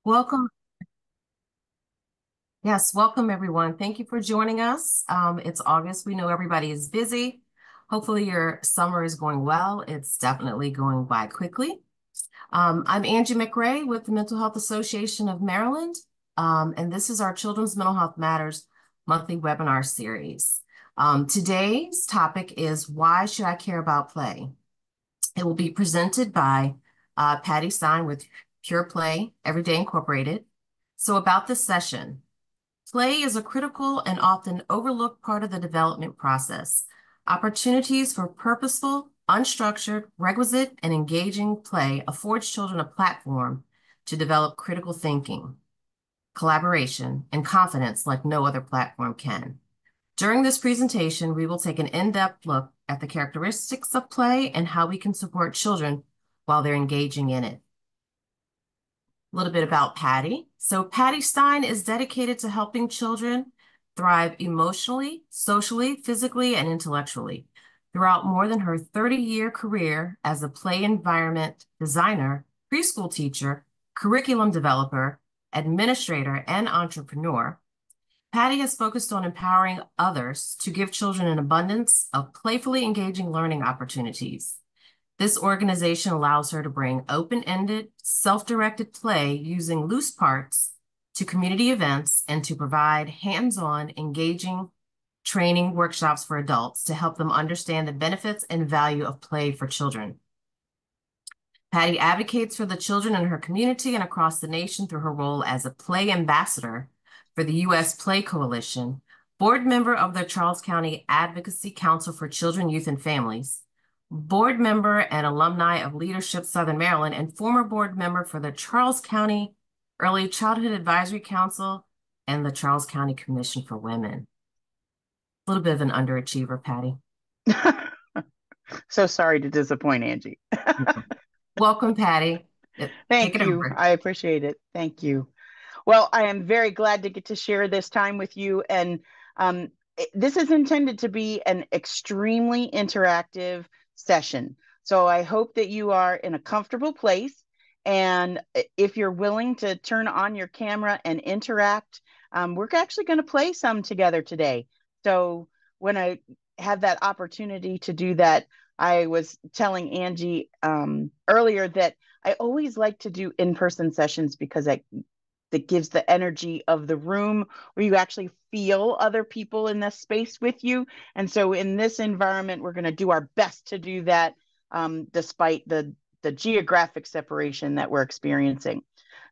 Welcome. Yes, welcome everyone. Thank you for joining us. It's August. We know everybody is busy. Hopefully your summer is going well. It's definitely going by quickly. I'm Angie McRae with the Mental Health Association of Maryland, and this is our Children's Mental Health Matters monthly webinar series. Today's topic is Why Should I Care About Play? It will be presented by Patty Stine with Pure Play Everyday Incorporated. So about this session, play is a critical and often overlooked part of the development process. Opportunities for purposeful, unstructured, requisite, and engaging play affords children a platform to develop critical thinking, collaboration, and confidence like no other platform can. During this presentation, we will take an in-depth look at the characteristics of play and how we can support children while they're engaging in it. A little bit about Patty. So Patty Stine is dedicated to helping children thrive emotionally, socially, physically, and intellectually. Throughout more than her 30-year career as a play environment designer, preschool teacher, curriculum developer, administrator, and entrepreneur, Patty has focused on empowering others to give children an abundance of playfully engaging learning opportunities. This organization allows her to bring open-ended, self-directed play using loose parts to community events and to provide hands-on, engaging training workshops for adults to help them understand the benefits and value of play for children. Patty advocates for the children in her community and across the nation through her role as a play ambassador for the U.S. Play Coalition, board member of the Charles County Advocacy Council for Children, Youth, and Families, board member and alumni of Leadership Southern Maryland, and former board member for the Charles County Early Childhood Advisory Council and the Charles County Commission for Women. A little bit of an underachiever, Patty. So sorry to disappoint, Angie. Welcome, Patty. Thank you. I appreciate it. Thank you. Well, I am very glad to get to share this time with you. And this is intended to be an extremely interactive session. So I hope that you are in a comfortable place. And if you're willing to turn on your camera and interact, we're actually going to play some together today. So when I had that opportunity to do that, I was telling Angie earlier that I always like to do in-person sessions because that gives the energy of the room where you actually feel other people in this space with you. And so in this environment, we're going to do our best to do that despite the geographic separation that we're experiencing.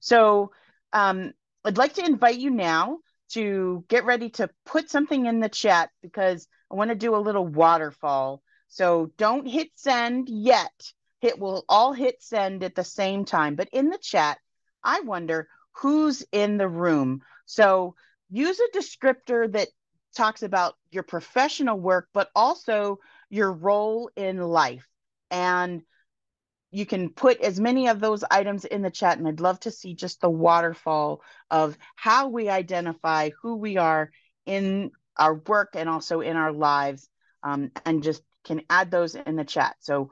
So I'd like to invite you now to get ready to put something in the chat because I want to do a little waterfall. So don't hit send yet. We'll all hit send at the same time. But in the chat, I wonder who's in the room. So use a descriptor that talks about your professional work, but also your role in life. And you can put as many of those items in the chat. And I'd love to see just the waterfall of how we identify who we are in our work and also in our lives, and just can add those in the chat. So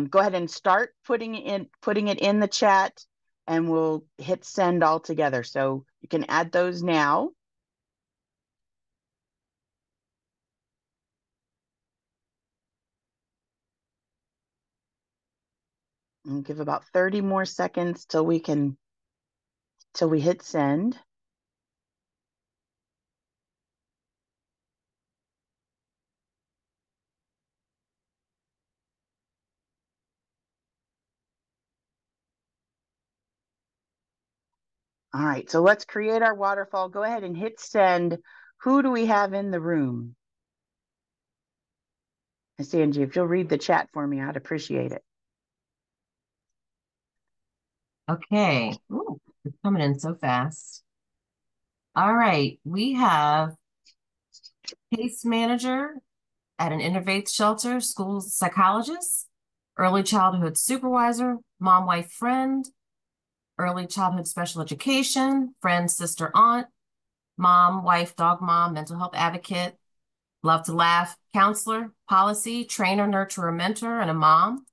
go ahead and start putting it in the chat, and we'll hit send all together. So you can add those now. And give about 30 more seconds till we hit send. All right, so let's create our waterfall. Go ahead and hit send. Who do we have in the room? Miss Angie, if you'll read the chat for me, I'd appreciate it. Okay. Ooh, it's coming in so fast. All right. We have case manager at an Innovate shelter, school psychologist, early childhood supervisor, mom, wife, friend, early childhood special education, friend, sister, aunt, mom, wife, dog mom, mental health advocate, love to laugh, counselor, policy, trainer, nurturer, mentor, and a mom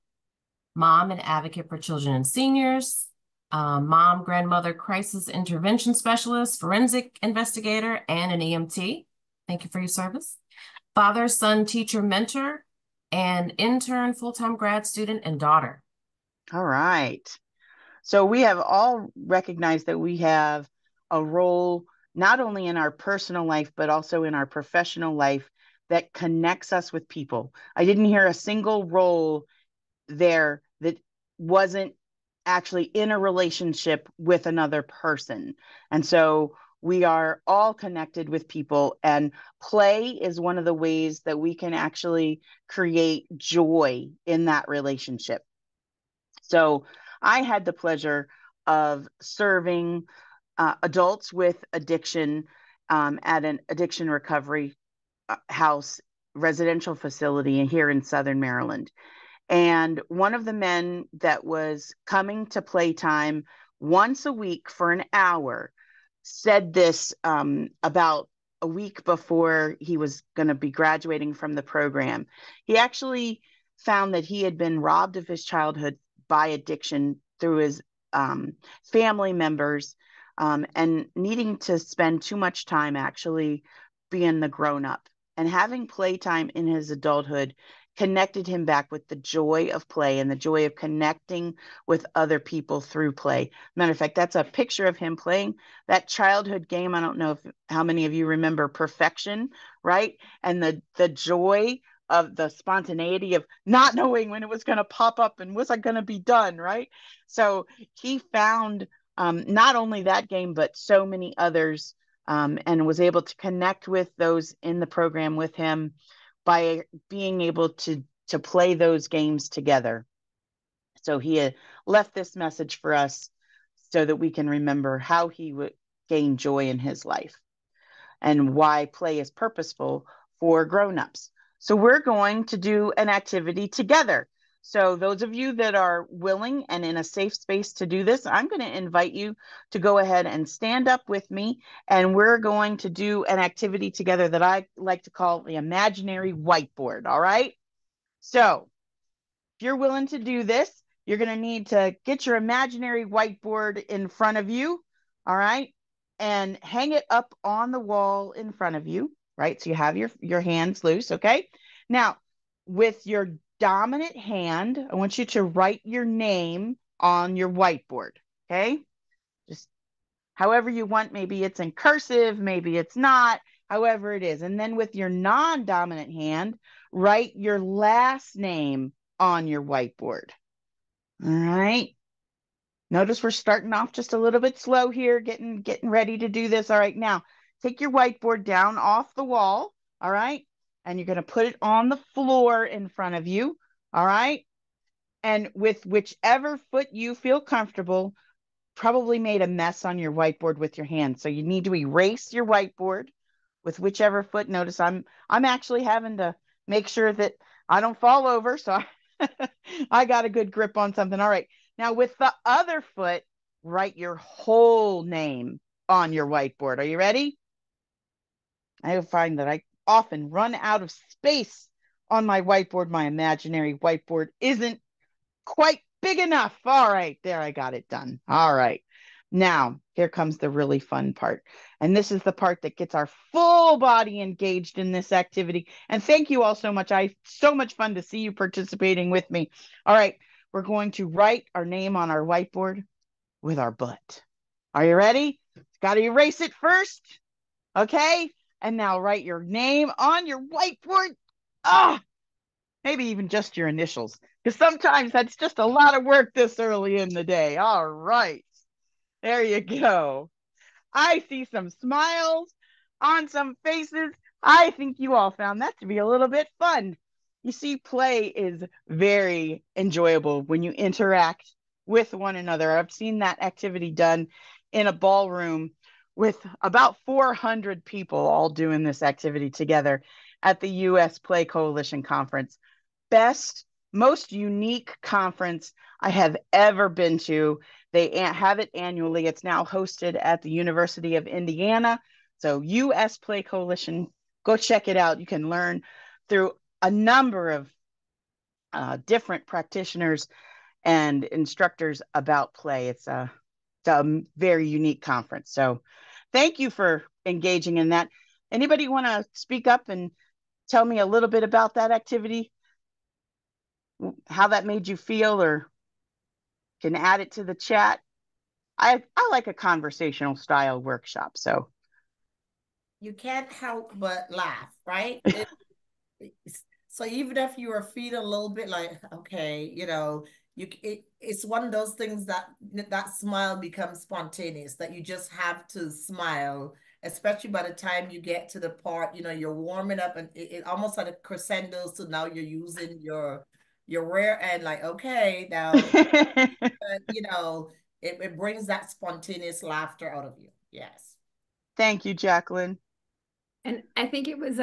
and advocate for children and seniors, mom, grandmother, crisis intervention specialist, forensic investigator, and an EMT. Thank you for your service. Father, son, teacher, mentor, and intern, full-time grad student, and daughter. All right. So we have all recognized that we have a role not only in our personal life, but also in our professional life that connects us with people. I didn't hear a single role there that wasn't actually in a relationship with another person. And so we are all connected with people, and play is one of the ways that we can actually create joy in that relationship. So I had the pleasure of serving adults with addiction at an addiction recovery house residential facility here in Southern Maryland. And one of the men that was coming to playtime once a week for an hour said this about a week before he was going to be graduating from the program. He actually found that he had been robbed of his childhood by addiction through his family members and needing to spend too much time actually being the grown up. And having playtime in his adulthood connected him back with the joy of play and the joy of connecting with other people through play. Matter of fact, that's a picture of him playing that childhood game. I don't know how many of you remember Perfection, right? And the joy of the spontaneity of not knowing when it was going to pop up and was I going to be done, right? So he found not only that game, but so many others, and was able to connect with those in the program with him by being able to play those games together. So he had left this message for us so that we can remember how he would gain joy in his life and why play is purposeful for grown-ups. So we're going to do an activity together. So those of you that are willing and in a safe space to do this, I'm going to invite you to go ahead and stand up with me, and we're going to do an activity together that I like to call the imaginary whiteboard. All right. So if you're willing to do this, you're going to need to get your imaginary whiteboard in front of you. All right. And hang it up on the wall in front of you. Right. So you have your hands loose. Okay. Now, with your dominant hand, I want you to write your name on your whiteboard. Okay. Just however you want. Maybe it's in cursive, maybe it's not, however it is. And then with your non-dominant hand, write your last name on your whiteboard. All right. Notice we're starting off just a little bit slow here, getting ready to do this. All right. Now, take your whiteboard down off the wall. All right. And you're going to put it on the floor in front of you. All right. And with whichever foot you feel comfortable, probably made a mess on your whiteboard with your hand. So you need to erase your whiteboard with whichever foot. Notice I'm actually having to make sure that I don't fall over. So I got a good grip on something. All right. Now with the other foot, write your whole name on your whiteboard. Are you ready? I find that I often run out of space on my whiteboard. My imaginary whiteboard isn't quite big enough. All right, there, I got it done. All right. Now, here comes the really fun part. And this is the part that gets our full body engaged in this activity. And thank you all so much. So much fun to see you participating with me. All right, we're going to write our name on our whiteboard with our butt. Are you ready? Got to erase it first. Okay. And now write your name on your whiteboard. Maybe even just your initials, because sometimes that's just a lot of work this early in the day. All right. There you go. I see some smiles on some faces. I think you all found that to be a little bit fun. You see, play is very enjoyable when you interact with one another. I've seen that activity done in a ballroom with about 400 people all doing this activity together at the U.S. Play Coalition Conference. Best, most unique conference I have ever been to. They have it annually. It's now hosted at the University of Indiana. So U.S. Play Coalition, go check it out. You can learn through a number of different practitioners and instructors about play. It's a very unique conference. So thank you for engaging in that. Anybody want to speak up and tell me a little bit about that activity? How that made you feel, or can add it to the chat? I like a conversational style workshop. So you can't help but laugh, right? So even if you are feeling a little bit like, okay, it's one of those things that smile becomes spontaneous, that you just have to smile, especially by the time you get to the part, you're warming up, and it almost like a crescendo. So now you're using your rear end, like, okay, now, it brings that spontaneous laughter out of you. Yes. Thank you, Jacqueline. And I think it was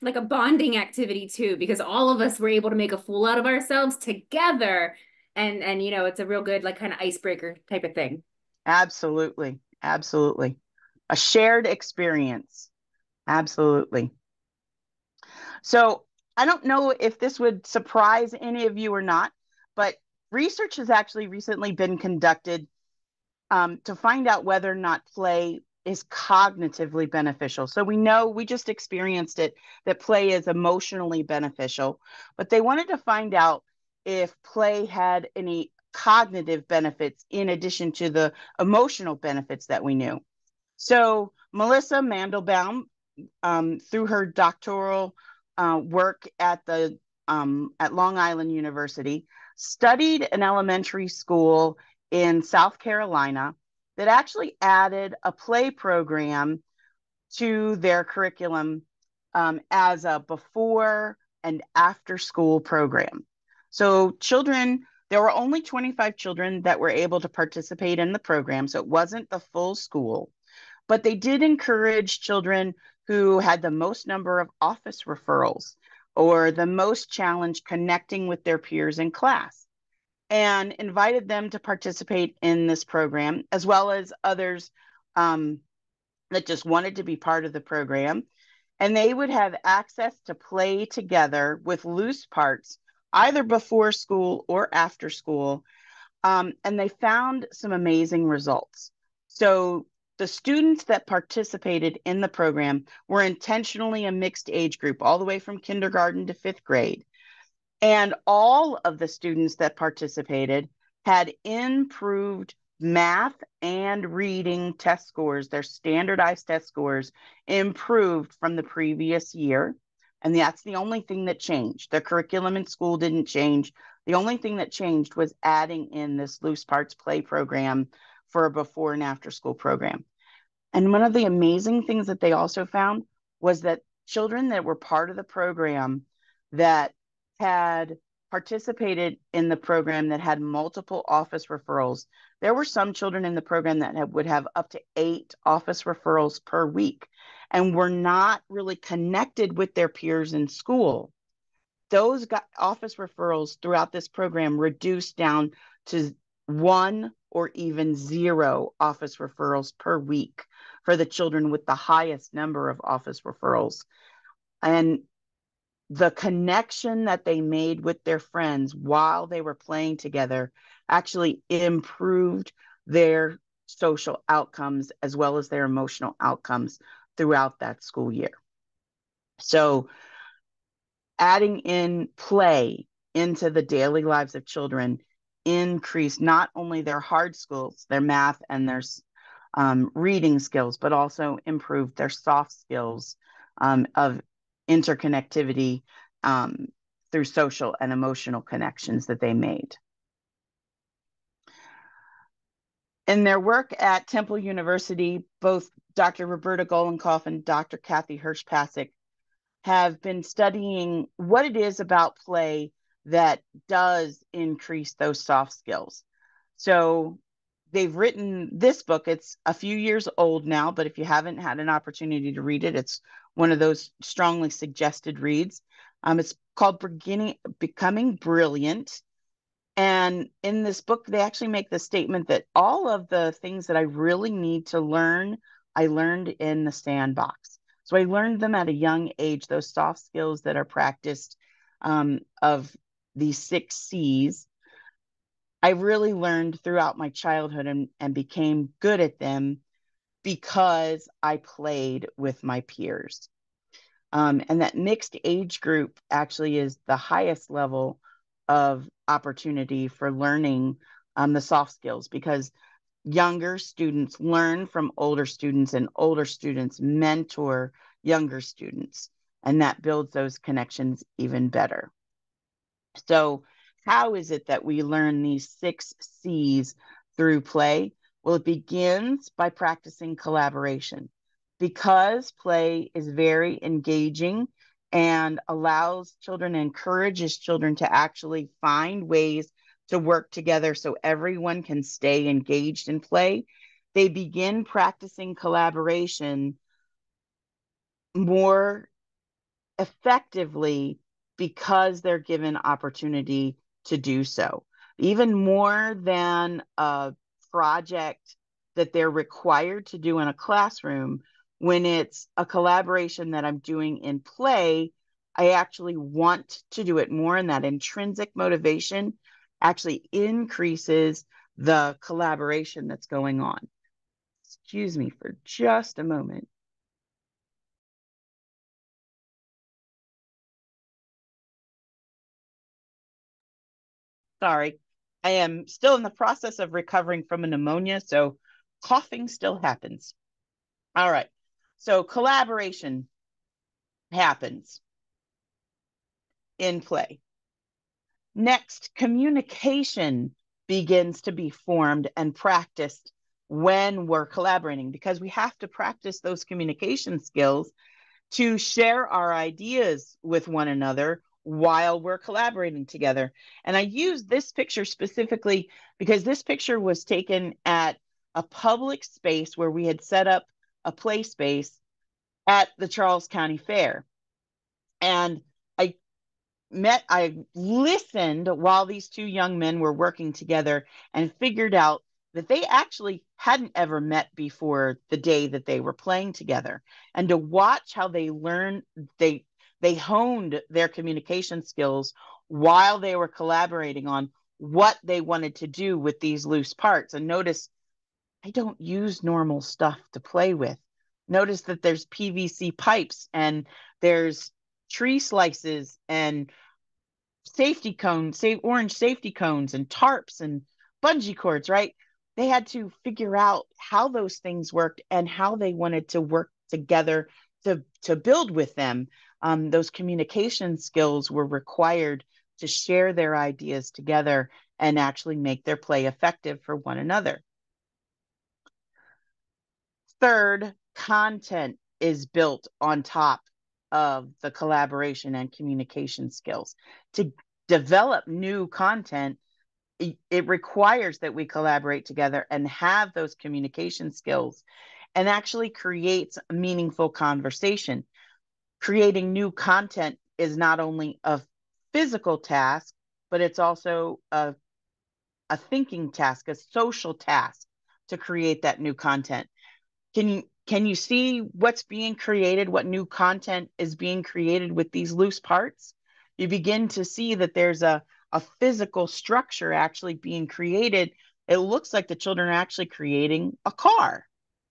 like a bonding activity too, because all of us were able to make a fool out of ourselves together. And it's a real good, like, kind of icebreaker type of thing. Absolutely. Absolutely. A shared experience. Absolutely. So I don't know if this would surprise any of you or not, but research has actually recently been conducted to find out whether or not play is cognitively beneficial. So we know, we just experienced it, that play is emotionally beneficial, but they wanted to find out if play had any cognitive benefits in addition to the emotional benefits that we knew. So Melissa Mandelbaum, through her doctoral work at Long Island University, studied an elementary school in South Carolina that actually added a play program to their curriculum as a before and after school program. So there were only 25 children that were able to participate in the program, so it wasn't the full school, but they did encourage children who had the most number of office referrals or the most challenge connecting with their peers in class, and invited them to participate in this program, as well as others that just wanted to be part of the program. And they would have access to play together with loose parts, either before school or after school. And they found some amazing results. So the students that participated in the program were intentionally a mixed age group, all the way from kindergarten to fifth grade. And all of the students that participated had improved math and reading test scores. Their standardized test scores improved from the previous year. And that's the only thing that changed. The curriculum in school didn't change. The only thing that changed was adding in this loose parts play program for a before and after school program. And one of the amazing things that they also found was that children that were part of the program that had participated in the program that had multiple office referrals, there were some children in the program that would have up to 8 office referrals per week and were not really connected with their peers in school. Those office referrals throughout this program reduced down to 1 or even 0 office referrals per week for the children with the highest number of office referrals. And the connection that they made with their friends while they were playing together actually improved their social outcomes as well as their emotional outcomes throughout that school year. So adding in play into the daily lives of children increased not only their hard skills, their math and their reading skills, but also improved their soft skills of interconnectivity through social and emotional connections that they made. In their work at Temple University, both Dr. Roberta Golenkoff and Dr. Kathy Hirsch-Pasek have been studying what it is about play that does increase those soft skills. So they've written this book. It's a few years old now, but if you haven't had an opportunity to read it, it's one of those strongly suggested reads. It's called Becoming Brilliant. And in this book, they actually make the statement that all of the things that I really need to learn, I learned in the sandbox. So I learned them at a young age, those soft skills that are practiced of these 6 C's. I really learned throughout my childhood and became good at them because I played with my peers. And that mixed age group actually is the highest level of opportunity for learning the soft skills, because younger students learn from older students and older students mentor younger students, and that builds those connections even better. So how is it that we learn these 6 C's through play? Well, it begins by practicing collaboration, because play is very engaging and allows children, encourages children to actually find ways to work together so everyone can stay engaged in play. They begin practicing collaboration more effectively because they're given opportunity to do so. Even more than a project that they're required to do in a classroom, when it's a collaboration that I'm doing in play, I actually want to do it more, and that intrinsic motivation actually increases the collaboration that's going on. Excuse me for just a moment. Sorry, I am still in the process of recovering from a pneumonia, so coughing still happens. All right, so collaboration happens in play. Next, communication begins to be formed and practiced when we're collaborating, because we have to practice those communication skills to share our ideas with one another while we're collaborating together. And I use this picture specifically because this picture was taken at a public space where we had set up a play space at the Charles County Fair. And I listened while these 2 young men were working together and figured out that they actually hadn't ever met before the day that they were playing together. And to watch how they learned, they honed their communication skills while they were collaborating on what they wanted to do with these loose parts. And notice, I don't use normal stuff to play with. Notice that there's PVC pipes and there's tree slices and safety cones, orange safety cones and tarps and bungee cords, right? They had to figure out how those things worked and how they wanted to work together to build with them. Those communication skills were required to share their ideas together and actually make their play effective for one another. Third, content is built on top of the collaboration and communication skills. To develop new content, it requires that we collaborate together and have those communication skills, and actually creates a meaningful conversation. Creating new content is not only a physical task, but it's also a thinking task, a social task to create that new content. Can you see what's being created, what new content is being created with these loose parts? You begin to see that there's a physical structure actually being created. It looks like the children are actually creating a car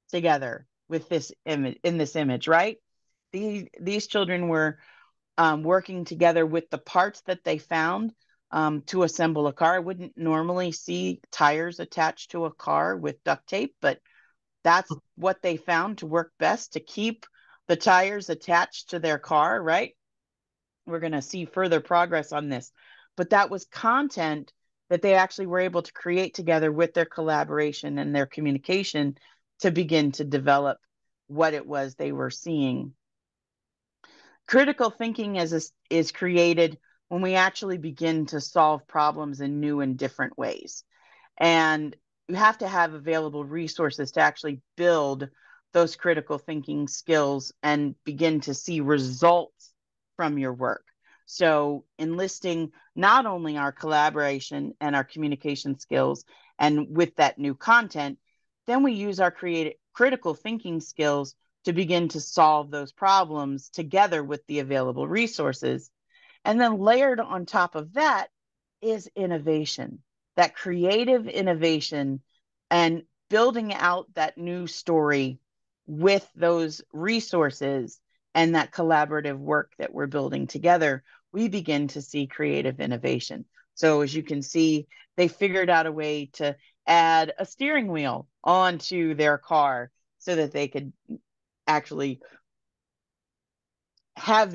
together with this image, in this image, right? These children were working together with the parts that they found to assemble a car. I wouldn't normally see tires attached to a car with duct tape, but that's what they found to work best to keep the tires attached to their car, right? We're going to see further progress on this. But that was content that they actually were able to create together with their collaboration and their communication to begin to develop what it was they were seeing. Critical thinking is created when we actually begin to solve problems in new and different ways. And you have to have available resources to actually build those critical thinking skills and begin to see results from your work. So enlisting not only our collaboration and our communication skills, and with that new content, then we use our critical thinking skills to begin to solve those problems together with the available resources. And then layered on top of that is innovation. that creative innovation and building out that new story with those resources and that collaborative work that we're building together, we begin to see creative innovation. So as you can see, they figured out a way to add a steering wheel onto their car so that they could actually have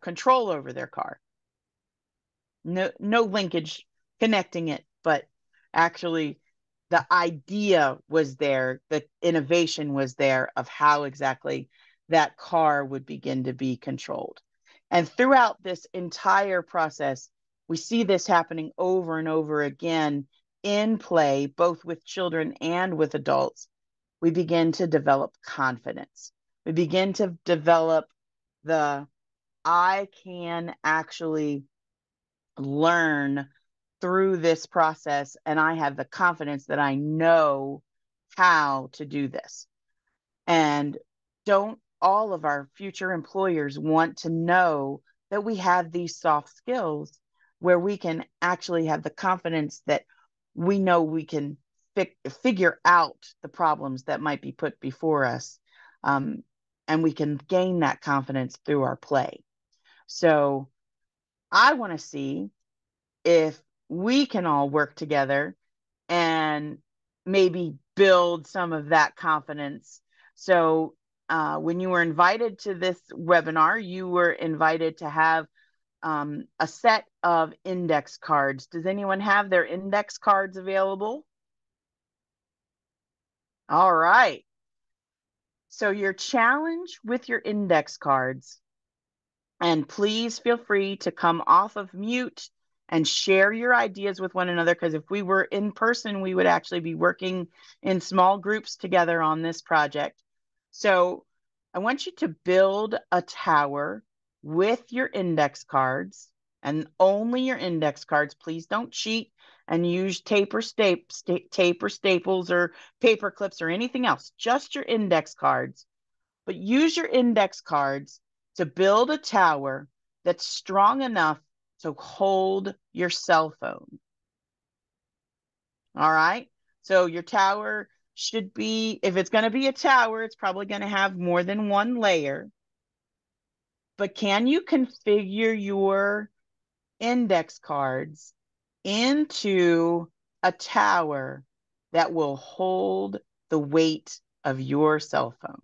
control over their car. No linkage connecting it, but actually the idea was there, the innovation was there of how exactly that car would begin to be controlled. And throughout this entire process, we see this happening over and over again in play, both with children and with adults. We begin to develop confidence. We begin to develop I can actually learn through this process, and I have the confidence that I know how to do this. And don't all of our future employers want to know that we have these soft skills where we can actually have the confidence that we know we can figure out the problems that might be put before us, and we can gain that confidence through our play. So I want to see if we can all work together and maybe build some of that confidence. So when you were invited to this webinar, you were invited to have a set of index cards. Does anyone have their index cards available? All right. So your challenge with your index cards, and please feel free to come off of mute and share your ideas with one another, because if we were in person, we would actually be working in small groups together on this project. So I want you to build a tower with your index cards, and only your index cards. Please don't cheat and use tape or staples or paper clips or anything else, just your index cards. But use your index cards to build a tower that's strong enough to hold your cell phone. All right. So your tower should be, if it's going to be a tower, it's probably going to have more than one layer. But can you configure your index cards into a tower that will hold the weight of your cell phone?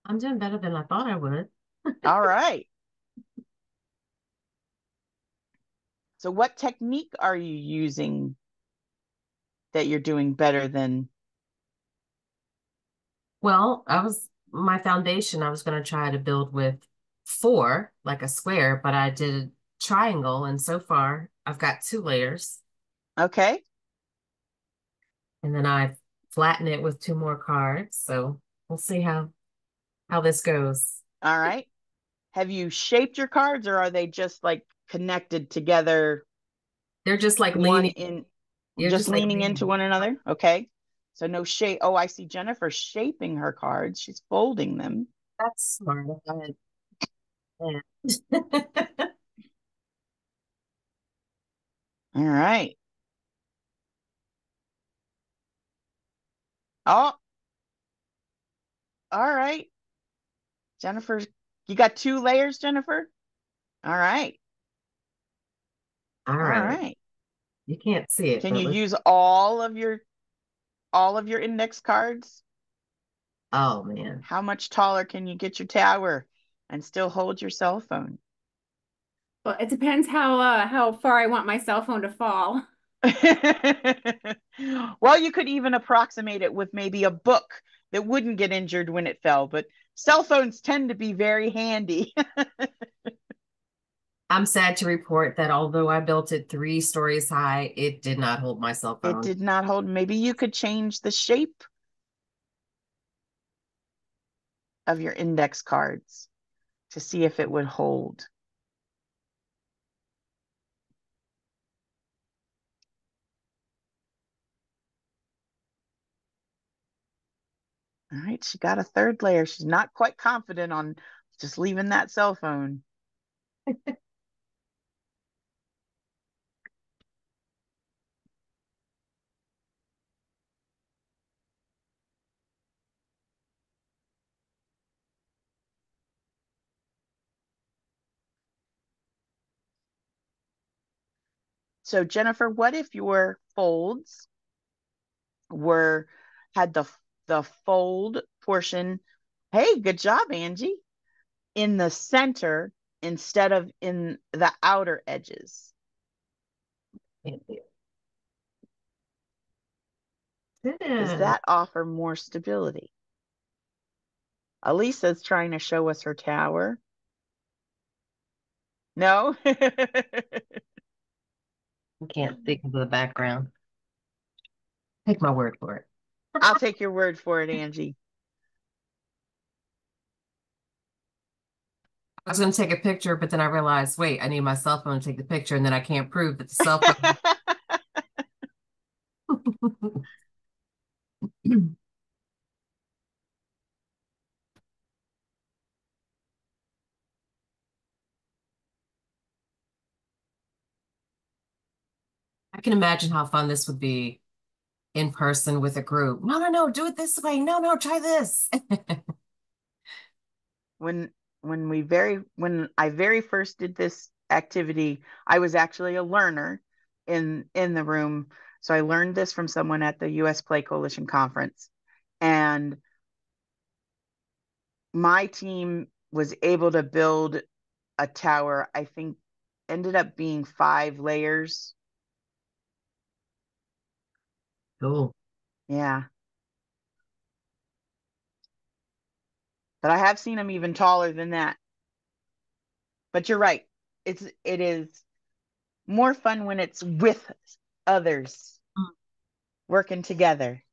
I'm doing better than I thought I would. All right. So what technique are you using that you're doing better than? Well, my foundation, I was going to try to build with 4, like a square, but I did a triangle, and so far I've got 2 layers. Okay. And then I flatten it with 2 more cards. So we'll see how this goes. All right. Have you shaped your cards, or are they just like connected together? They're just like one leaning. in, You're just like leaning into one another. Okay. So no shape. Oh, I see Jennifer shaping her cards. She's folding them. That's smart. Yeah. All right. Oh, all right. Jennifer, you got 2 layers, Jennifer? All right. All All right. right. You can't see it, Can but you use all of your index cards? oh man. How much taller can you get your tower and still hold your cell phone? Well, it depends how far I want my cell phone to fall. Well, you could even approximate it with maybe a book that wouldn't get injured when it fell, but cell phones tend to be very handy. I'm sad to report that although I built it 3 stories high, it did not hold my cell It phone. did not hold. Maybe you could change the shape of your index cards to see if it would hold. All right, she got a 3rd layer. She's not quite confident on Just leaving that cell phone. So Jennifer, what if your folds had the fold portion? Hey, good job, Angie. In the center instead of in the outer edges. Does that offer more stability? Elisa's trying to show us her tower. No? I can't think of the background. Take my word for it. I'll take your word for it, Angie. I was going to take a picture, but then I realized, wait, I need my cell phone to take the picture, and then I can't prove that the cell phone. I can imagine how fun this would be in person with a group. No, no, no, do it this way. No, no, try this. When I very first did this activity, I was actually a learner in the room. So I learned this from someone at the US Play Coalition conference. And my team was able to build a tower, I think ended up being 5 layers. Cool. Yeah. But I have seen them even taller than that. But you're right. It is more fun when it's with others working together,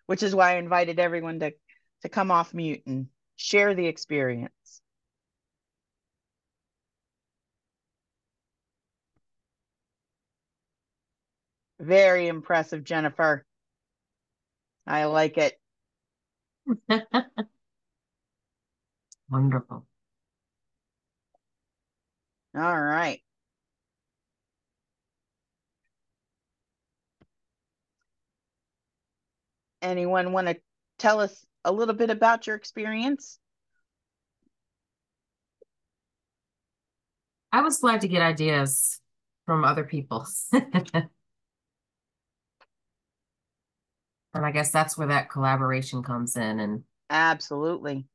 which is why I invited everyone to come off mute and share the experience. Very impressive, Jennifer. I like it. Wonderful. All right. Anyone want to tell us a little bit about your experience? I was glad to get ideas from other people. And I guess that's where that collaboration comes in. And Absolutely.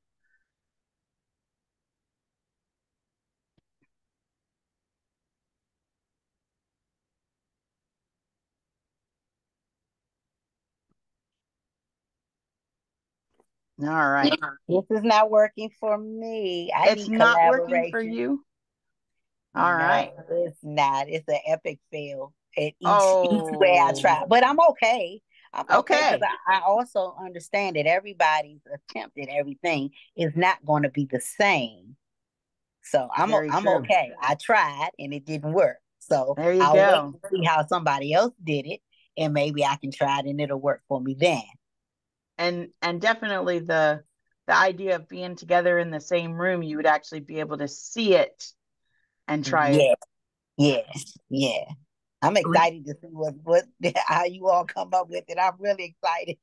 All right. This is not working for me. It's not working for you? All right. It's not. It's an epic fail at each way I try. But I'm okay. I'm okay because I also understand that everybody's attempt at everything is not going to be the same. So I'm okay. I tried and it didn't work. So there you I'll go. wait and see how somebody else did it, and maybe I can try it and it'll work for me then. And definitely the idea of being together in the same room, you would actually be able to see it and try it. Yeah. I'm excited to see what how you all come up with it. I'm really excited.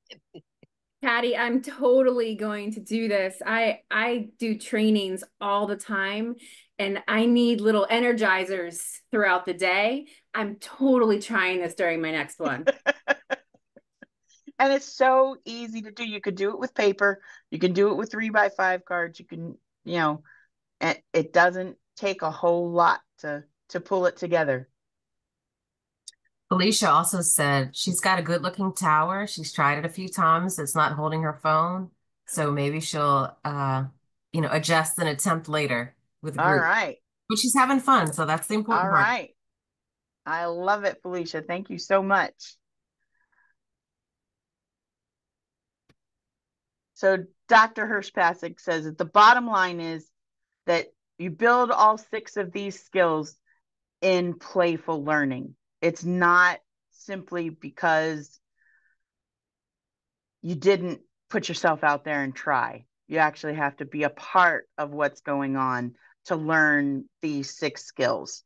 Patty, I'm totally going to do this. I do trainings all the time, and I need little energizers throughout the day. I'm totally trying this during my next one. And it's so easy to do. You could do it with paper. You can do it with 3x5 cards. You can, it doesn't take a whole lot to pull it together. Felicia also said she's got a good looking tower. She's tried it a few times. It's not holding her phone. So maybe she'll, adjust and attempt later with a group. All right. But she's having fun. So that's the important part. All right. I love it, Felicia. Thank you so much. So Dr. Hirsch-Pasek says that the bottom line is that you build all 6 of these skills in playful learning. It's not simply because you didn't put yourself out there and try. You actually have to be a part of what's going on to learn these 6 skills.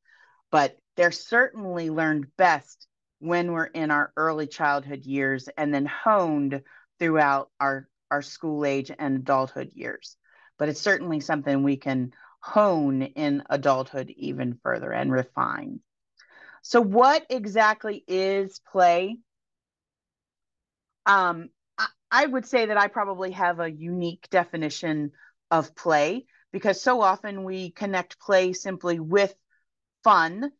But they're certainly learned best when we're in our early childhood years and then honed throughout our school age and adulthood years. But it's certainly something we can hone in adulthood even further and refine. So what exactly is play? I would say that I probably have a unique definition of play, because so often we connect play simply with fun.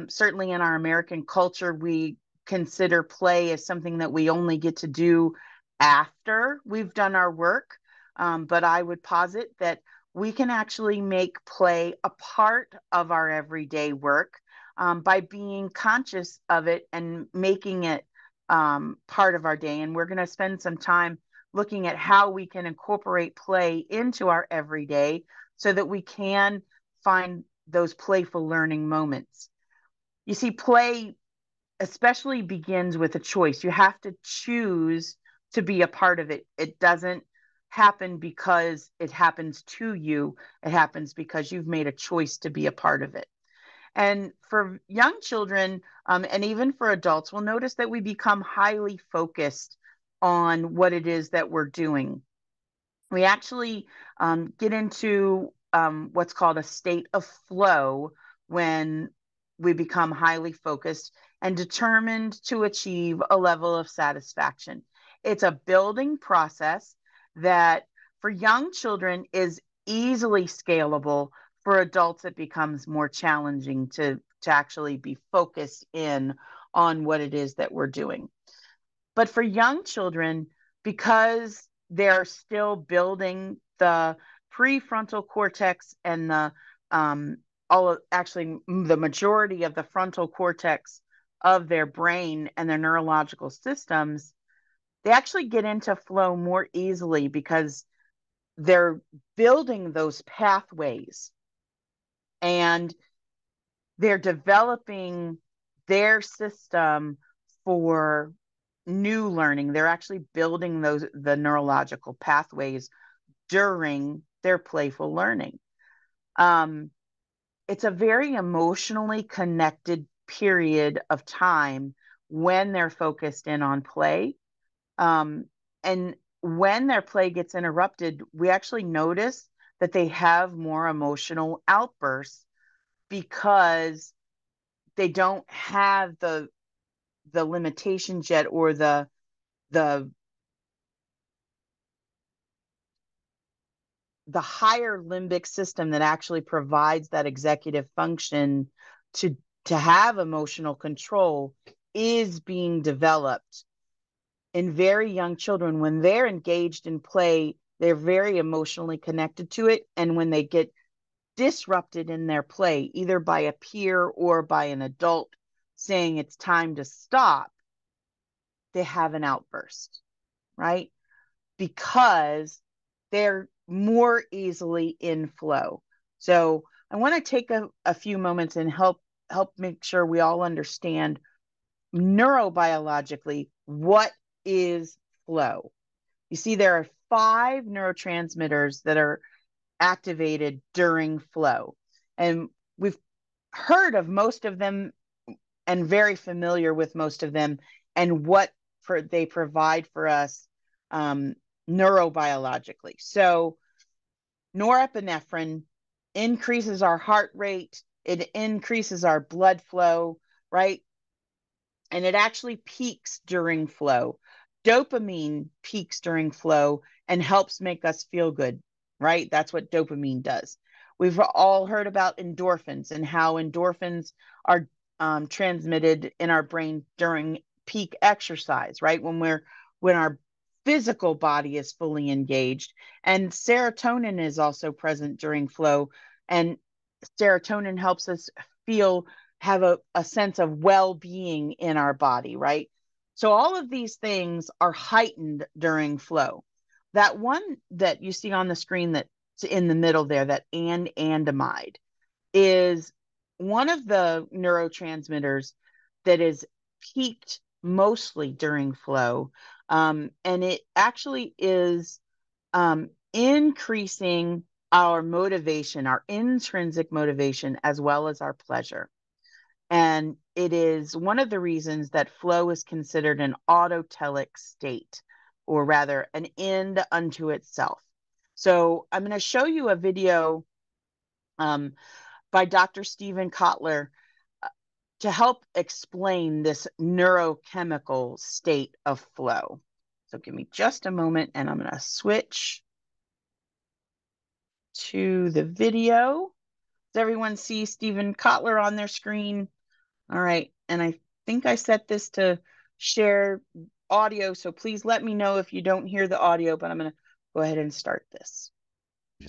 Certainly in our American culture, we consider play as something that we only get to do after we've done our work. But I would posit that we can actually make play a part of our everyday work by being conscious of it and making it part of our day. And we're going to spend some time looking at how we can incorporate play into our everyday so that we can find those playful learning moments. You see, play especially begins with a choice. You have to choose to be a part of it. It doesn't happen because it happens to you. It happens because you've made a choice to be a part of it. And for young children, and even for adults, we'll notice that we become highly focused on what it is that we're doing. We actually get into what's called a state of flow when we become highly focused and determined to achieve a level of satisfaction. It's a building process that for young children is easily scalable. For adults, it becomes more challenging to actually be focused in on what it is that we're doing. But for young children, because they're still building the prefrontal cortex and the the majority of the frontal cortex of their brain and their neurological systems, they actually get into flow more easily because they're building those pathways and they're developing their system for new learning. They're actually building the neurological pathways during their playful learning. It's a very emotionally connected period of time when they're focused in on play. And when their play gets interrupted, we actually notice that they have more emotional outbursts because they don't have the limitations yet, or the higher limbic system that actually provides that executive function to have emotional control is being developed in very young children. When they're engaged in play, they're very emotionally connected to it. And when they get disrupted in their play, either by a peer or by an adult saying it's time to stop, they have an outburst, right? Because they're more easily in flow. So I want to take a few moments and help make sure we all understand neurobiologically what is flow. You see, there are 5 neurotransmitters that are activated during flow. And we've heard of most of them and very familiar with most of them and what they provide for us neurobiologically. So norepinephrine increases our heart rate, it increases our blood flow, right? And it actually peaks during flow. Dopamine peaks during flow and helps make us feel good, right? That's what dopamine does. We've all heard about endorphins and how endorphins are transmitted in our brain during peak exercise, right? When our physical body is fully engaged. And serotonin is also present during flow. And serotonin helps us have a sense of well-being in our body, right? So all of these things are heightened during flow. That one that you see on the screen that's in the middle there, that anandamide, is one of the neurotransmitters that is peaked mostly during flow. And it actually is increasing our motivation, our intrinsic motivation, as well as our pleasure. And it is one of the reasons that flow is considered an autotelic state, or rather an end unto itself. So I'm going to show you a video by Dr. Stephen Kotler to help explain this neurochemical state of flow. So give me just a moment and I'm going to switch to the video. Does everyone see Stephen Kotler on their screen? All right. And I think I set this to share audio. So please let me know if you don't hear the audio, but I'm going to go ahead and start this.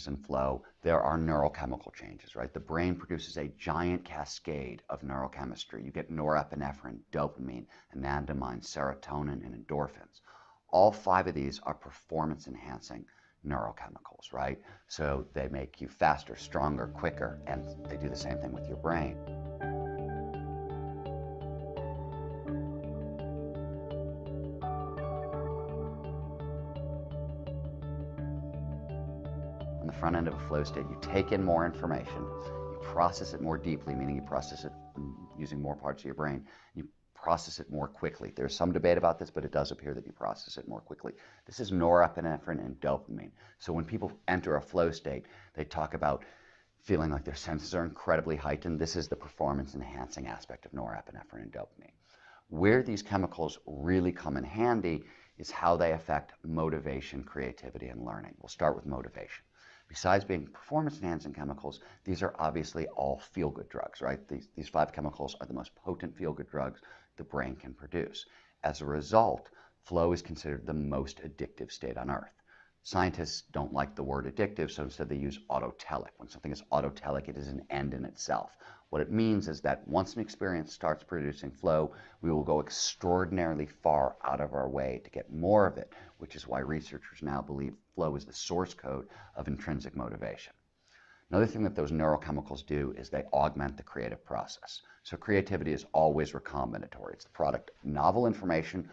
In flow, there are neurochemical changes, right? The brain produces a giant cascade of neurochemistry. You get norepinephrine, dopamine, anandamide, serotonin, and endorphins. All 5 of these are performance-enhancing neurochemicals, right? So they make you faster, stronger, quicker, and they do the same thing with your brain. On the front end of a flow state, you take in more information, you process it more deeply, meaning you process it using more parts of your brain, you process it more quickly. There's some debate about this, but it does appear that you process it more quickly. This is norepinephrine and dopamine. So when people enter a flow state, they talk about feeling like their senses are incredibly heightened. This is the performance-enhancing aspect of norepinephrine and dopamine. Where these chemicals really come in handy is how they affect motivation, creativity, and learning. We'll start with motivation. Besides being performance-enhancing chemicals, these are obviously all feel-good drugs, right? These 5 chemicals are the most potent feel-good drugs the brain can produce. As a result, flow is considered the most addictive state on Earth. Scientists don't like the word addictive, so instead they use autotelic. When something is autotelic, it is an end in itself. What it means is that once an experience starts producing flow, we will go extraordinarily far out of our way to get more of it, which is why researchers now believe flow is the source code of intrinsic motivation. Another thing that those neurochemicals do is they augment the creative process. So creativity is always recombinatory. It's the product of novel information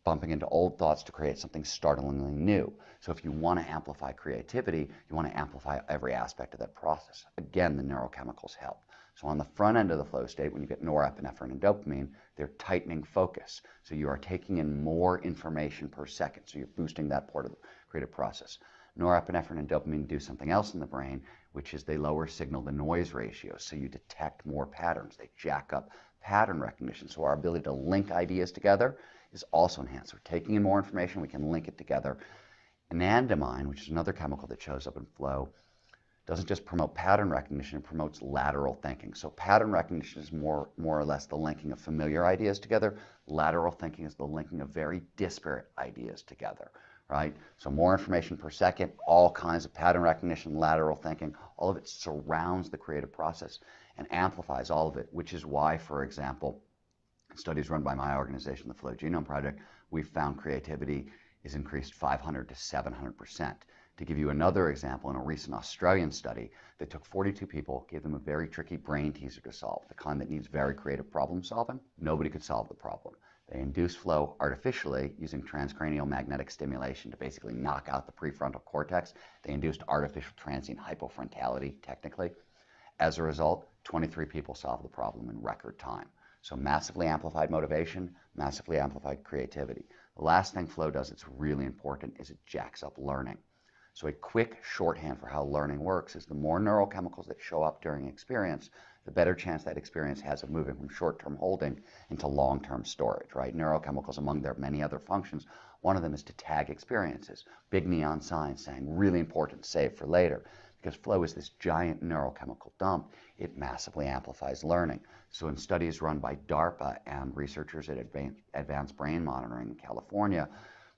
bumping into old thoughts to create something startlingly new. So if you want to amplify creativity, you want to amplify every aspect of that process. Again, the neurochemicals help. So on the front end of the flow state, when you get norepinephrine and dopamine, they're tightening focus. So you are taking in more information per second. So you're boosting that part of the creative process. Norepinephrine and dopamine do something else in the brain, which is they lower signal-to-noise ratios. So you detect more patterns. They jack up pattern recognition. So our ability to link ideas together is also enhanced. We're taking in more information, we can link it together. Anandamide, which is another chemical that shows up in flow, doesn't just promote pattern recognition, it promotes lateral thinking. So pattern recognition is more or less the linking of familiar ideas together. Lateral thinking is the linking of very disparate ideas together, right? So more information per second, all kinds of pattern recognition, lateral thinking, all of it surrounds the creative process and amplifies all of it, which is why, for example, studies run by my organization, the Flow Genome Project, we've found creativity is increased 500 to 700%. To give you another example, in a recent Australian study, they took 42 people, gave them a very tricky brain teaser to solve, the kind that needs very creative problem solving. Nobody could solve the problem. They induced flow artificially using transcranial magnetic stimulation to basically knock out the prefrontal cortex. They induced artificial transient hypofrontality, technically. As a result, 23 people solved the problem in record time. So massively amplified motivation, massively amplified creativity. The last thing flow does that's really important is it jacks up learning. So a quick shorthand for how learning works is the more neurochemicals that show up during experience, the better chance that experience has of moving from short-term holding into long-term storage, right? Neurochemicals, among their many other functions, one of them is to tag experiences. Big neon signs saying, really important, save for later. Because flow is this giant neurochemical dump, it massively amplifies learning. So in studies run by DARPA and researchers at Advanced Brain Monitoring in California,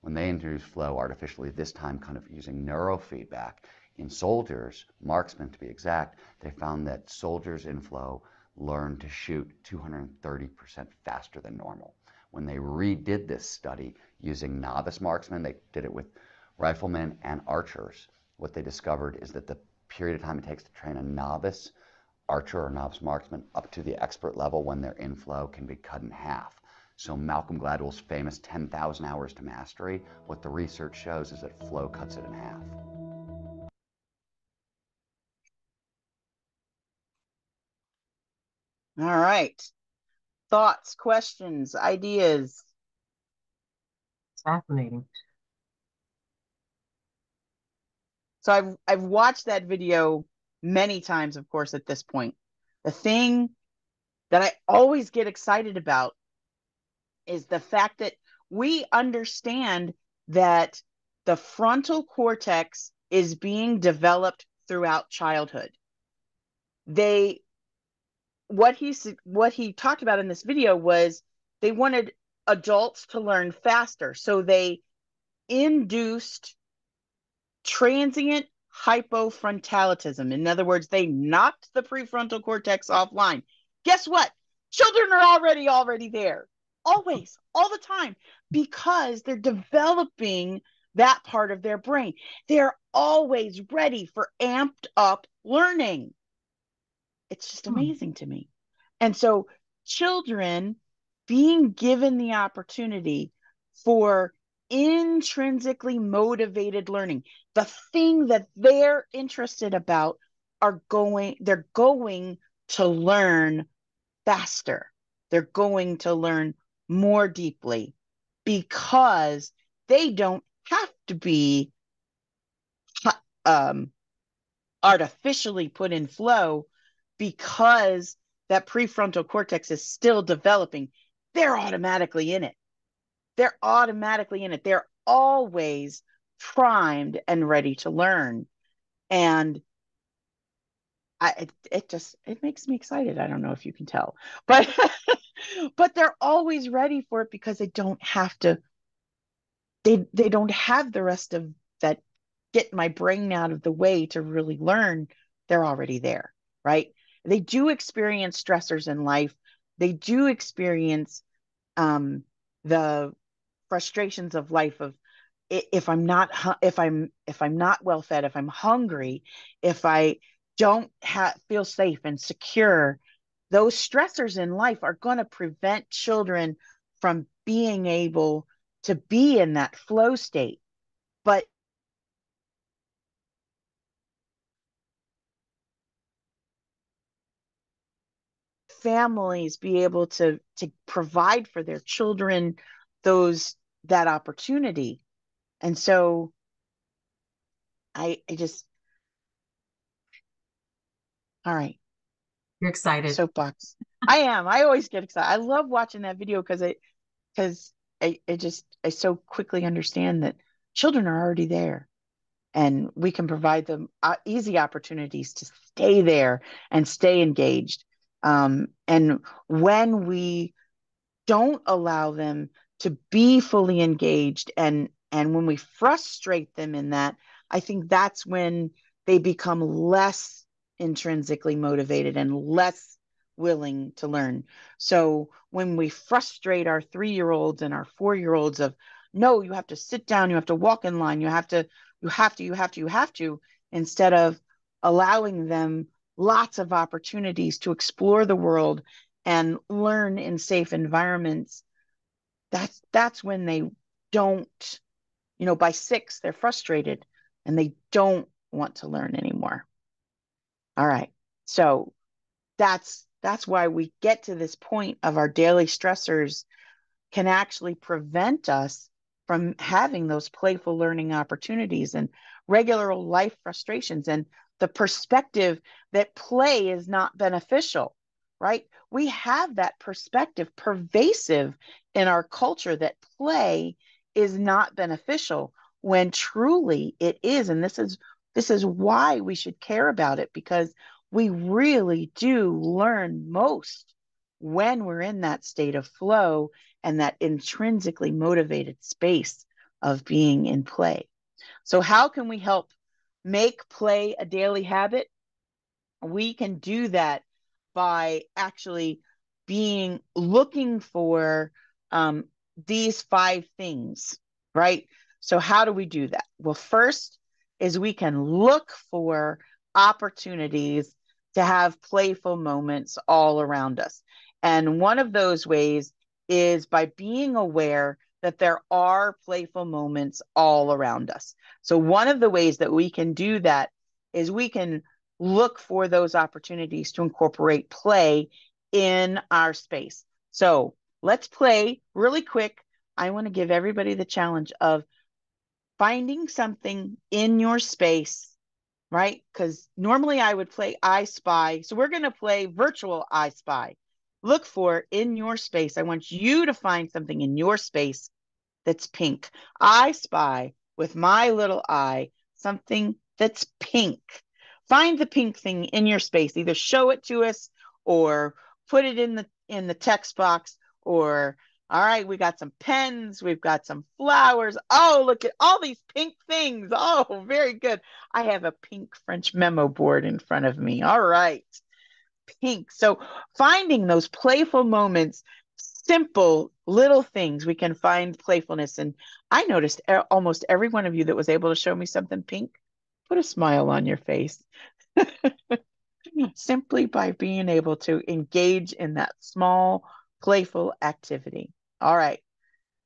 when they introduced flow artificially, this time kind of using neurofeedback, in soldiers, marksmen to be exact, they found that soldiers in flow learned to shoot 230% faster than normal. When they redid this study using novice marksmen, they did it with riflemen and archers, what they discovered is that the period of time it takes to train a novice archer or novice marksman up to the expert level when they're in flow can be cut in half. So Malcolm Gladwell's famous 10,000 hours to mastery, what the research shows is that flow cuts it in half. All right. Thoughts, questions, ideas? Fascinating. So I've watched that video many times, of course, at this point. The thing that I always get excited about is the fact that we understand that the frontal cortex is being developed throughout childhood. What he talked about in this video was they wanted adults to learn faster, so they induced transient hypofrontalism. In other words, they knocked the prefrontal cortex offline. Guess what? Children are already there, always, all the time, because they're developing that part of their brain. They're always ready for amped up learning. It's just amazing to me. And so children being given the opportunity for intrinsically motivated learning, the thing that they're interested about, they're going to learn faster. They're going to learn more deeply because they don't have to be artificially put in flow, because that prefrontal cortex is still developing. They're automatically in it. They're automatically in it. They're always primed and ready to learn. And it makes me excited. I don't know if you can tell, but but they're always ready for it because they don't have to, they don't have the rest of that get my brain out of the way to really learn. They're already there, right? They do experience stressors in life. They do experience the frustrations of life of, if I'm not well fed, if I'm hungry, if I don't feel safe and secure, those stressors in life are going to prevent children from being able to be in that flow state. But families be able to provide for their children that opportunity. And so I just, all right. You're excited. Soapbox. I am. I always get excited. I love watching that video because I so quickly understand that children are already there, and we can provide them easy opportunities to stay there and stay engaged. And when we don't allow them to be fully engaged, and when we frustrate them in that, I think that's when they become less intrinsically motivated and less willing to learn. So when we frustrate our 3-year-olds and our 4-year-olds of, no, you have to sit down, you have to walk in line, you have to, instead of allowing them lots of opportunities to explore the world and learn in safe environments, that's when they don't, by 6, they're frustrated and they don't want to learn anymore. All right. So that's why we get to this point of our daily stressors can actually prevent us from having those playful learning opportunities and regular life frustrations, and the perspective that play is not beneficial, right? We have that perspective pervasive in our culture that play is not beneficial, when truly it is. And this is why we should care about it, because we really do learn most when we're in that state of flow and that intrinsically motivated space of being in play. So how can we help make play a daily habit? We can do that by actually looking for these 5 things, right? So how do we do that? Well, first is we can look for opportunities to have playful moments all around us. And one of those ways is by being aware that there are playful moments all around us. So one of the ways that we can do that is we can look for those opportunities to incorporate play in our space. So let's play really quick. I want to give everybody the challenge of finding something in your space, right? Because normally I would play I Spy. So we're going to play virtual I Spy. Look for in your space. I want you to find something in your space that's pink. I spy with my little eye something that's pink. Find the pink thing in your space. Either show it to us or put it in the text box, or all right, we got some pens, we've got some flowers. Oh, look at all these pink things. Oh, very good. I have a pink French memo board in front of me. All right. Pink. So finding those playful moments, simple little things, we can find playfulness. And I noticed almost every one of you that was able to show me something pink, put a smile on your face. Simply by being able to engage in that small, playful activity. All right.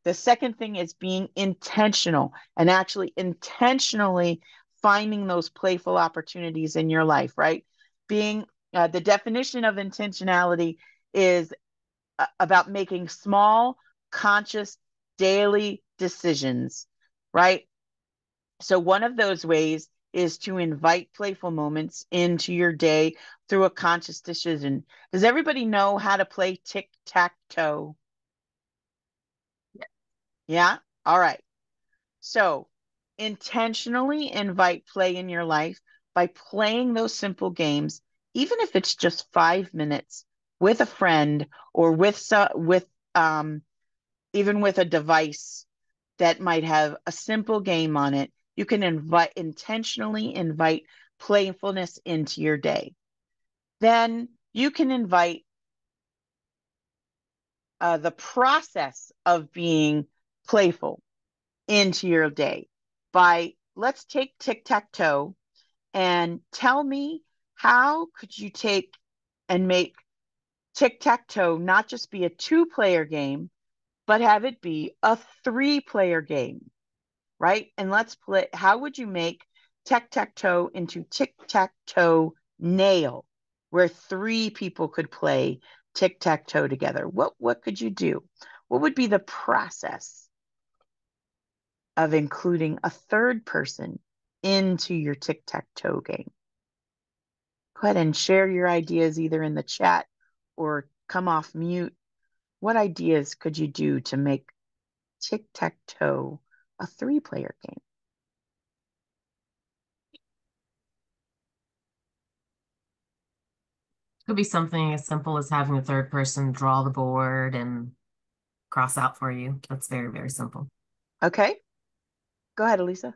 The second thing is being intentional and actually intentionally finding those playful opportunities in your life, right? Being the definition of intentionality is about making small, conscious, daily decisions, right? So one of those ways is to invite playful moments into your day through a conscious decision. Does everybody know how to play tic-tac-toe? Yeah? All right. So intentionally invite play in your life by playing those simple games, even if it's just 5 minutes with a friend or even with a device that might have a simple game on it. You can intentionally invite playfulness into your day. Then you can invite the process of being playful into your day by, let's take tic-tac-toe, and tell me, how could you take and make tic-tac-toe not just be a 2-player game, but have it be a 3-player game, right? And let's play, how would you make tic-tac-toe into tic-tac-toe nail, where 3 people could play tic-tac-toe together? What could you do? What would be the process of including a 3rd person into your tic-tac-toe game? Go ahead and share your ideas either in the chat or come off mute. What ideas could you do to make tic-tac-toe a 3-player game? Could be something as simple as having a 3rd person draw the board and cross out for you. That's very, very simple. Okay. Go ahead, Elisa.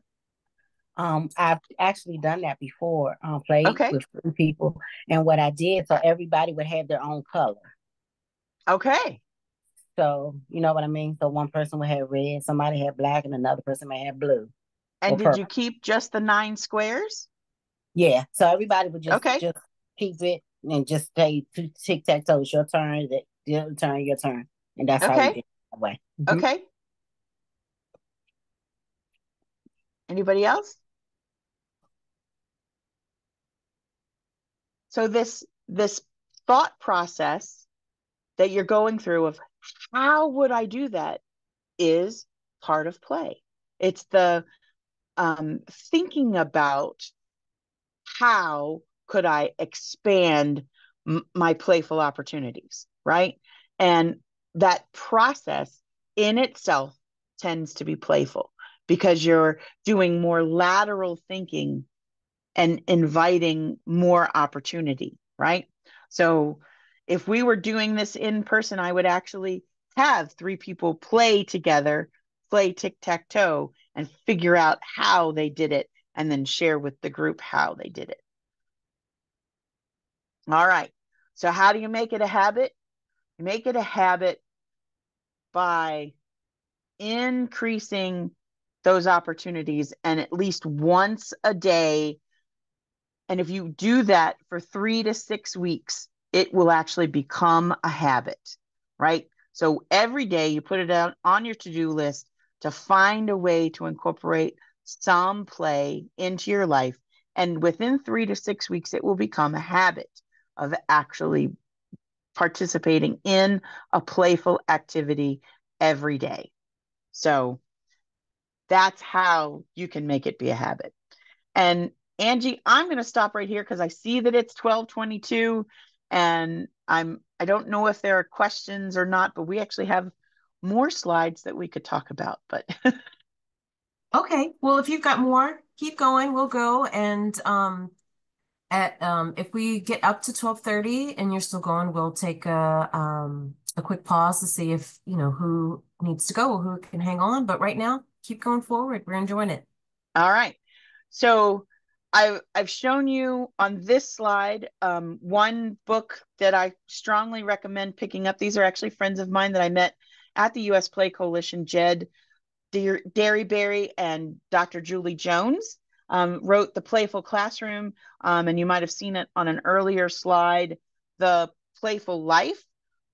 I've actually done that before, played with 3 people. And what I did, so everybody would have their own color. Okay. So, you know what I mean? So one person would have red, somebody had black, and another person may have blue. And did you keep just the 9 squares? Yeah. So everybody would just keep it and just say tic-tac-toe, it's your turn, your turn, your turn. And that's how we did it that way. Mm-hmm. Okay. Anybody else? So this thought process that you're going through of how would I do that is part of play. It's the thinking about how could I expand my playful opportunities, right? And that process in itself tends to be playful because you're doing more lateral thinking and inviting more opportunity, right? So if we were doing this in person, I would actually have 3 people play together, play tic-tac-toe, and figure out how they did it, and then share with the group how they did it. All right. So how do you make it a habit? You make it a habit by increasing those opportunities, and at least once a day. And if you do that for 3 to 6 weeks, it will actually become a habit, right? So every day you put it out on your to-do list to find a way to incorporate some play into your life. And within 3 to 6 weeks, it will become a habit of actually participating in a playful activity every day. So that's how you can make it be a habit. And Angie, I'm going to stop right here because I see that it's 12:22 and I don't know if there are questions or not, but we actually have more slides that we could talk about, but okay. Well, if you've got more, keep going. We'll go. And if we get up to 12:30 and you're still going, we'll take a quick pause to see if, who needs to go or who can hang on. But right now, keep going forward. We're enjoying it. All right. So I've shown you on this slide one book that I strongly recommend picking up. These are actually friends of mine that I met at the U.S. Play Coalition. Jed Derryberry and Dr. Julie Jones wrote The Playful Classroom, and you might have seen it on an earlier slide, The Playful Life.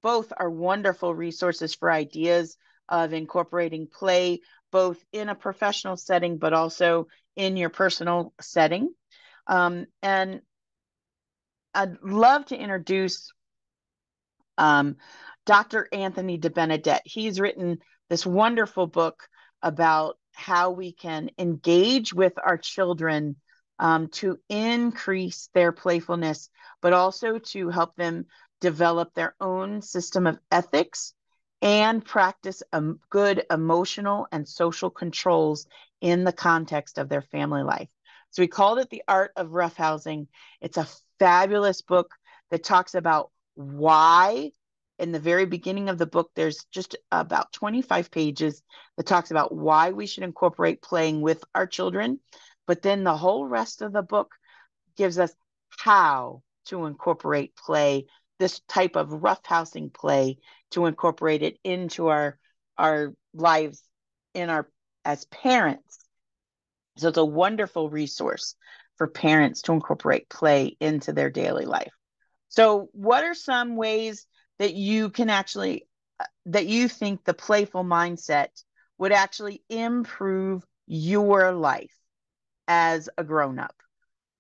Both are wonderful resources for ideas of incorporating play, both in a professional setting, but also in your personal setting. And I'd love to introduce Dr. Anthony DeBenedette. He's written this wonderful book about how we can engage with our children to increase their playfulness, but also to help them develop their own system of ethics and practice good emotional and social controls in the context of their family life. So we called it The Art of Roughhousing. It's a fabulous book that talks about why. In the very beginning of the book, there's just about 25 pages that talks about why we should incorporate playing with our children. But then the whole rest of the book gives us how to incorporate play, this type of roughhousing play, to incorporate it into our lives as parents. So it's a wonderful resource for parents to incorporate play into their daily life. So what are some ways that you can actually, that you think the playful mindset would actually improve your life as a grown-up?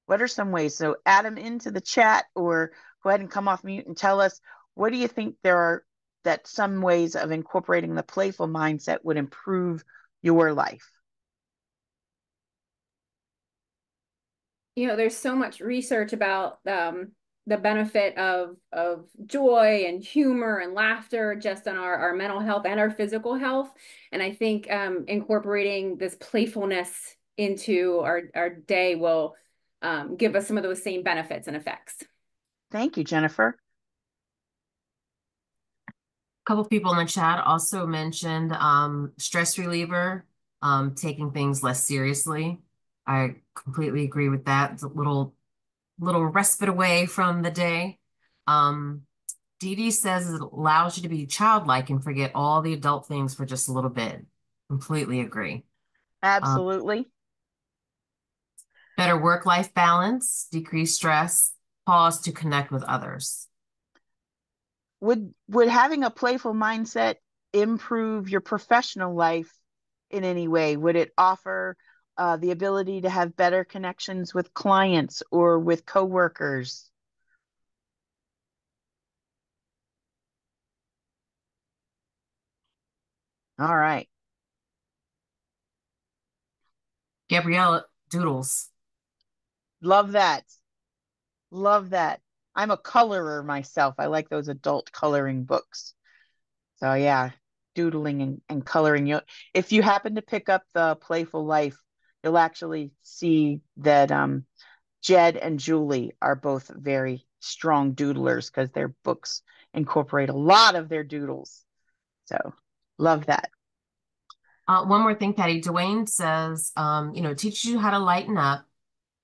What are some ways? So add them into the chat or go ahead and come off mute and tell us, what do you think that some ways of incorporating the playful mindset would improve your life? There's so much research about the benefit of joy and humor and laughter just on our mental health and our physical health. And I think incorporating this playfulness into our day will give us some of those same benefits and effects. Thank you, Jennifer. A couple people in the chat also mentioned stress reliever, taking things less seriously. I completely agree with that. It's a little respite away from the day. Dee Dee says it allows you to be childlike and forget all the adult things for just a little bit. Completely agree. Absolutely. Better work-life balance, decrease stress, pause to connect with others. Would having a playful mindset improve your professional life in any way? Would it offer the ability to have better connections with clients or with coworkers? All right. Gabrielle doodles. Love that. Love that. I'm a colorer myself. I like those adult coloring books. So yeah, doodling and coloring. If you happen to pick up the Playful Life, you'll actually see that Jed and Julie are both very strong doodlers because their books incorporate a lot of their doodles. So love that. One more thing, Patty. Dwayne says, teaches you how to lighten up.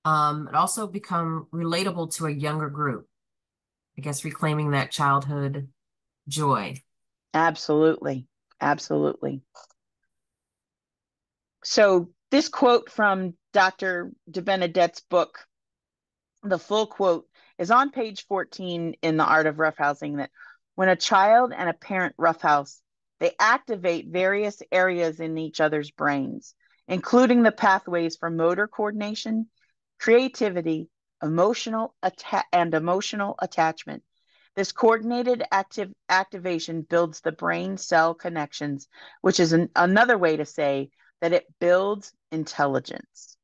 It also become relatable to a younger group. I guess reclaiming that childhood joy. Absolutely. Absolutely. So this quote from Dr. DeBenedette's book, the full quote is on page 14 in The Art of Roughhousing, that when a child and a parent roughhouse, they activate various areas in each other's brains, including the pathways for motor coordination, creativity, emotional attachment. This coordinated activation builds the brain cell connections, which is another way to say that it builds intelligence.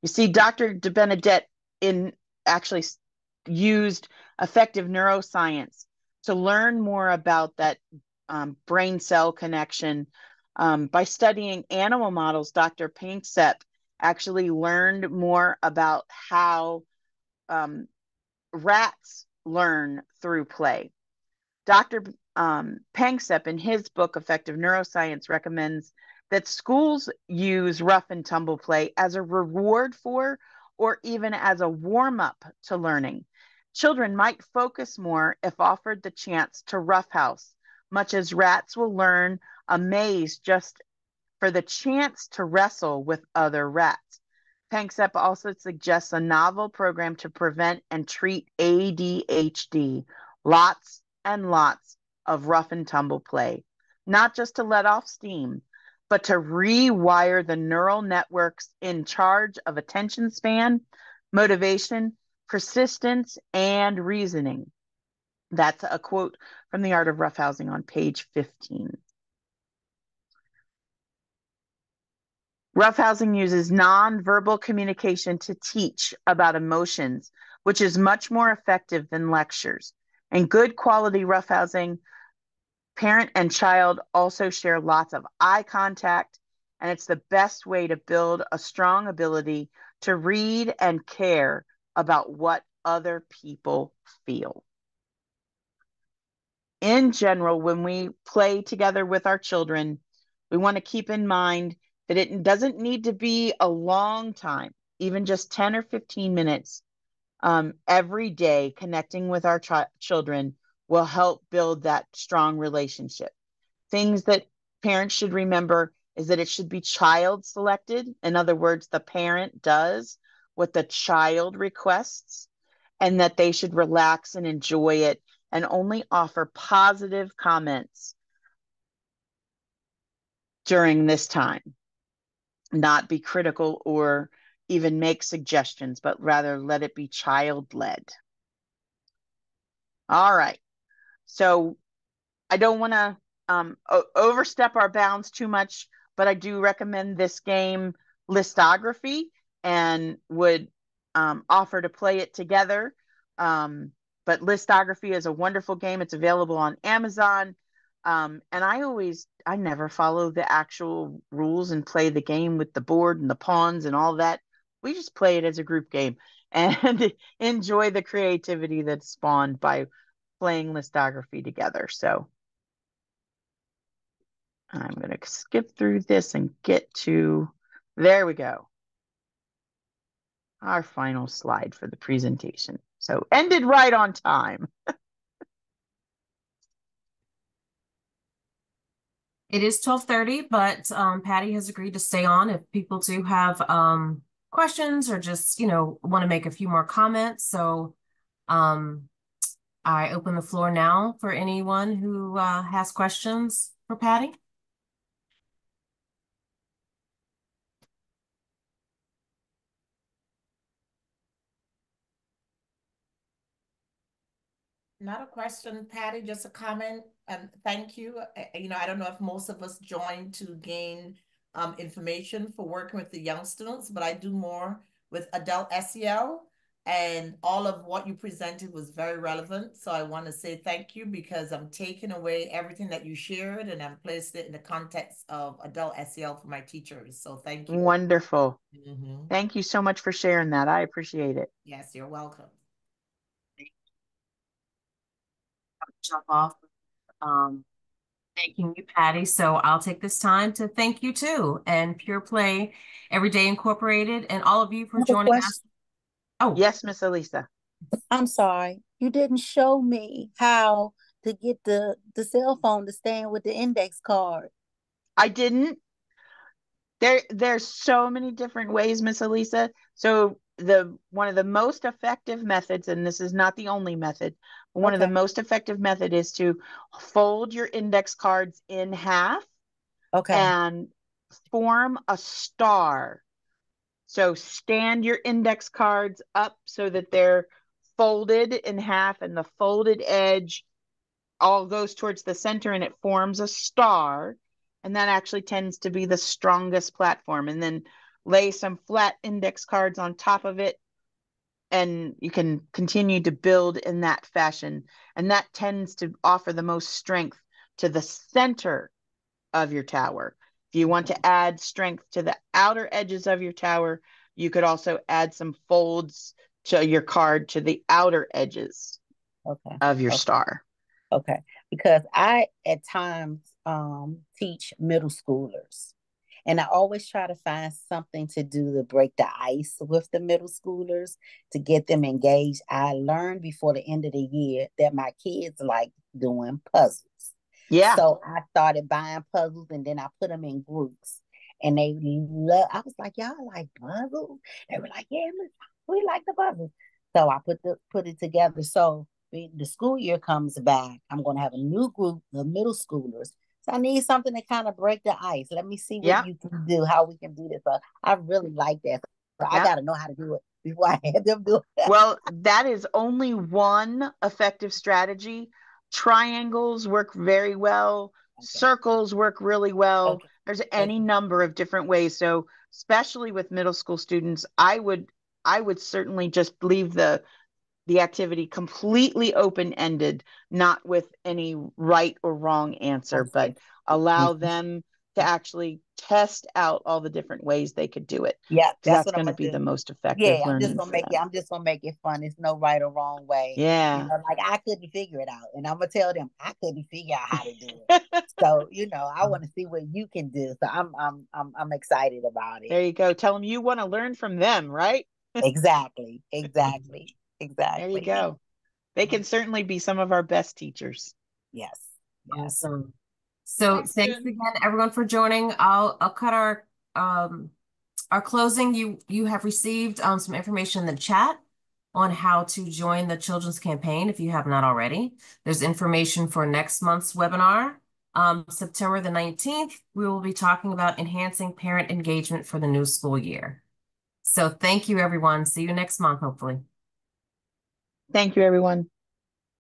You see, Dr. de Benedette actually used affective neuroscience to learn more about that brain cell connection. By studying animal models, Dr. Panksepp actually learned more about how rats learn through play. Dr. Panksepp, in his book, Affective Neuroscience, recommends that schools use rough and tumble play as a reward for, or even as a warm-up to learning. Children might focus more if offered the chance to roughhouse, much as rats will learn a maze just for the chance to wrestle with other rats. Panksepp also suggests a novel program to prevent and treat ADHD. Lots and lots of rough and tumble play, not just to let off steam, but to rewire the neural networks in charge of attention span, motivation, persistence, and reasoning. That's a quote from The Art of Roughhousing on page 15. Roughhousing uses nonverbal communication to teach about emotions, which is much more effective than lectures. In good quality roughhousing, parent and child also share lots of eye contact, and it's the best way to build a strong ability to read and care about what other people feel. In general, when we play together with our children, we want to keep in mind that it doesn't need to be a long time, even just 10 or 15 minutes every day. Connecting with our children will help build that strong relationship. Things that parents should remember is that it should be child selected. In other words, the parent does what the child requests, and that they should relax and enjoy it and only offer positive comments during this time. Not be critical or even make suggestions, but rather let it be child-led. All right. So I don't want to overstep our bounds too much, but I do recommend this game, Listography, and would offer to play it together. But Listography is a wonderful game. It's available on Amazon. And I never follow the actual rules and play the game with the board and the pawns and all that. We just play it as a group game and enjoy the creativity that's spawned by playing Listography together. So I'm going to skip through this and get to, there we go, our final slide for the presentation. So ended right on time. It is 12:30, but Patty has agreed to stay on if people do have questions or just, want to make a few more comments. So I open the floor now for anyone who has questions for Patty. Not a question, Patty, just a comment. And thank you. I don't know if most of us joined to gain information for working with the young students, but I do more with adult SEL, and all of what you presented was very relevant. So I want to say thank you, because I'm taking away everything that you shared and I'm placed it in the context of adult SEL for my teachers. So thank you. Wonderful. Thank you so much for sharing that. I appreciate it. Yes, you're welcome. Jump off thanking you, Patty. So I'll take this time to thank you too, and Pure Play Everyday Incorporated, and all of you for joining us. Oh, yes, Miss Elisa. I'm sorry. You didn't show me how to get the cell phone to stand with the index card. I didn't. There's so many different ways, Miss Elisa. So one of the most effective methods, and this is not the only method, but one of the most effective method is to fold your index cards in half and form a star. So stand your index cards up so that they're folded in half, and the folded edge all goes towards the center and it forms a star. And that actually tends to be the strongest platform. And then lay some flat index cards on top of it, and you can continue to build in that fashion. And that tends to offer the most strength to the center of your tower. If you want to add strength to the outer edges of your tower, you could also add some folds to your card to the outer edges of your star. Okay. Because I at times teach middle schoolers, and I always try to find something to do to break the ice with the middle schoolers to get them engaged. I learned before the end of the year that my kids like doing puzzles. Yeah. So I started buying puzzles, and then I put them in groups. And they love, I was like, y'all like puzzles? They were like, yeah, we like the puzzles. So I put it together. So the school year comes back, I'm going to have a new group of middle schoolers. So I need something to kind of break the ice. Let me see what you can do, how we can do this. So I really like that. So I got to know how to do it before I have them do it. Well, that is only one effective strategy. Triangles work very well. Circles work really well. There's any number of different ways. So especially with middle school students, I would certainly just leave the activity completely open-ended, not with any right or wrong answer, but allow them to actually test out all the different ways they could do it. Yeah, that's going to be the most effective learning for them. I'm just gonna make it fun. It's no right or wrong way. Yeah. You know, like I couldn't figure it out, and I'm gonna tell them I couldn't figure out how to do it. So I want to see what you can do. So I'm excited about it. There you go. Tell them you want to learn from them, right? Exactly. There you go. They can certainly be some of our best teachers. Yes. Awesome. So thanks again, everyone, for joining. I'll cut our closing. You have received some information in the chat on how to join the children's campaign if you have not already. There's information for next month's webinar. September the 19th, we will be talking about enhancing parent engagement for the new school year. So thank you, everyone. See you next month, hopefully. Thank you, everyone.